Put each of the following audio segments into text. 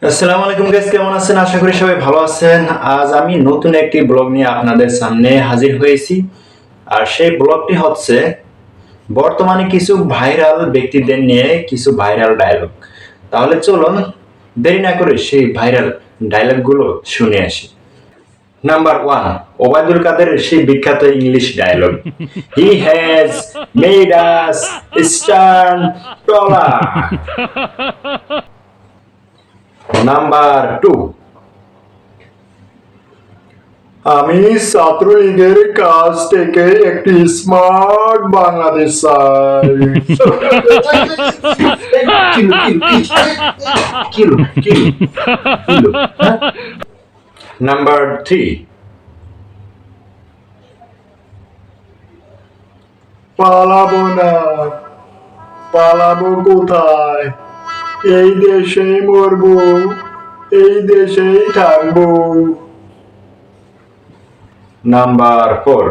আসসালামু আলাইকুম গাইস, কেমন আছেন? আশা করি সবাই ভালো আছেন। আজ আমি নতুন একটি ব্লগ নিয়ে আপনাদের সামনে হাজির হয়েছি। আর সেই ব্লগটি হচ্ছে বর্তমানে কিছু ভাইরাল ব্যক্তিদের নিয়ে কিছু ভাইরাল ডায়লগ। তাহলে চলুন দেরি না করে সেই ভাইরাল ডায়লগগুলো শুনে আসি। নাম্বার 1, ওবায়দুল কাদেরের সেই বিখ্যাত English dialogue, he has made us stern trawler. Number 2, আমি ছাত্রলীগের কাছ থেকে একটি স্মার্ট বাংলাদেশ চাই। নাম্বার 3, পালাবো না, পালাবো কোথায়? এই দেশেই মরবো, এই দেশেই থাকবো। নাম্বার 4,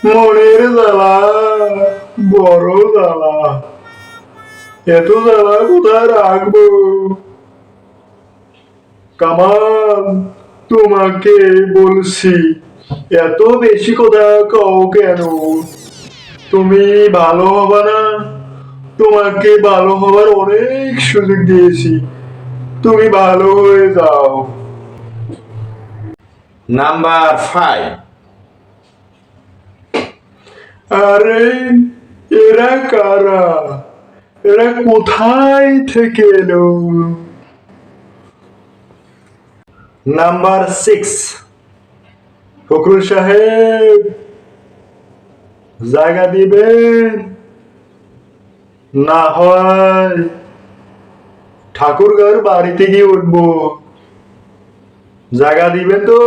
মনের জ্বালা বড় জ্বালা, এত জ্বালা কোথায় রাখবো? কামাল, তোমাকে বলছি, এত বেশি কথা কও কেন? তুমি ভালো হবে না? তোমাকে ভালো হওয়ার অনেক সুযোগ দিয়েছি, তুমি ভালো হয়ে যাও। নাম্বার 5, আরে এরা কারা? এরা কোথায় থেকে এলো? নাম্বার 6, ফখরুল সাহেব, জায়গা দিবেন? না হয় ঠাকুরগাঁর বাড়িতে গিয়ে উঠবো, জায়গা দিবেন তো?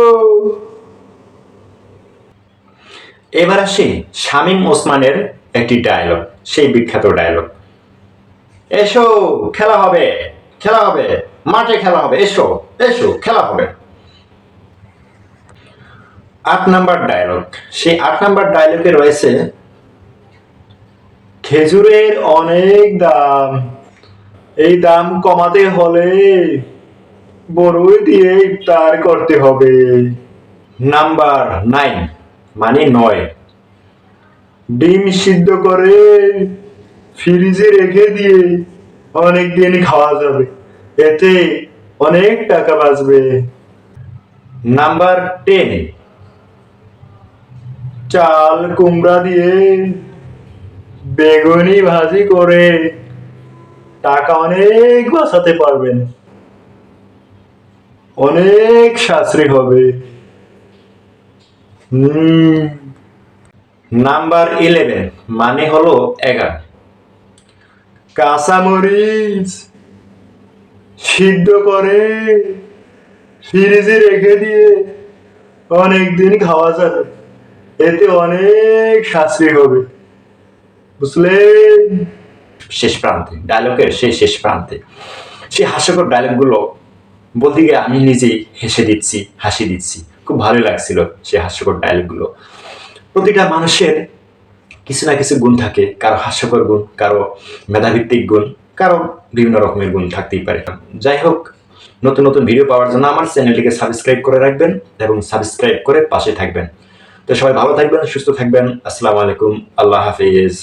এবার আসি শামীম ওসমানের একটি ডায়লগ, সেই বিখ্যাত ডায়লগ, এসো খেলা হবে, খেলা হবে, মাঠে খেলা হবে, এসো এসো খেলা হবে। 8 নাম্বার ডায়লগ, সেই 8 নাম্বার ডায়লগে রয়েছে, খেজুরের অনেক দাম, এই দাম কমাতে হলে বড়ই দিয়ে ইফতার করতে হবে। নাম্বার 9 মানে 9, ডিম সিদ্ধ করে ফ্রিজে রেখে দিয়ে অনেক দিন খাওয়া যাবে, এতে অনেক টাকা বাঁচবে। নাম্বার 10, চাল কুমড়া দিয়ে বেগুনি ভাজি করে টাকা অনেক বাঁচাতে পারবেন, অনেক সাশ্রয় হবে। নাম্বার 11 মানে হলো 11, কাঁচামরিচ সিদ্ধ করে ফ্রিজে রেখে দিয়ে অনেক দিন খাওয়া যাবে, এতে অনেক সাশ্রয় হবে, বুঝলেন? শেষ প্রান্তে, ডায়লগের সেই শেষ প্রান্তে সেই হাস্যকর ডায়লগগুলো বলতে গিয়ে আমি নিজেই হেসে দিচ্ছি, হাসি দিচ্ছি, খুব ভালো লাগছিল সেই হাস্যকর ডায়লগগুলো। প্রতিটা মানুষের কিছু না কিছু গুণ থাকে, কারো হাস্যকর গুণ, কারো মেধাভিত্তিক গুণ, কারো বিভিন্ন রকমের গুণ থাকতেই পারে। যাই হোক, নতুন নতুন ভিডিও পাওয়ার জন্য আমার চ্যানেলটিকে সাবস্ক্রাইব করে রাখবেন এবং সাবস্ক্রাইব করে পাশে থাকবেন। তো সবাই ভালো থাকবেন, সুস্থ থাকবেন। আসসালামু আলাইকুম, আল্লাহ হাফেজ।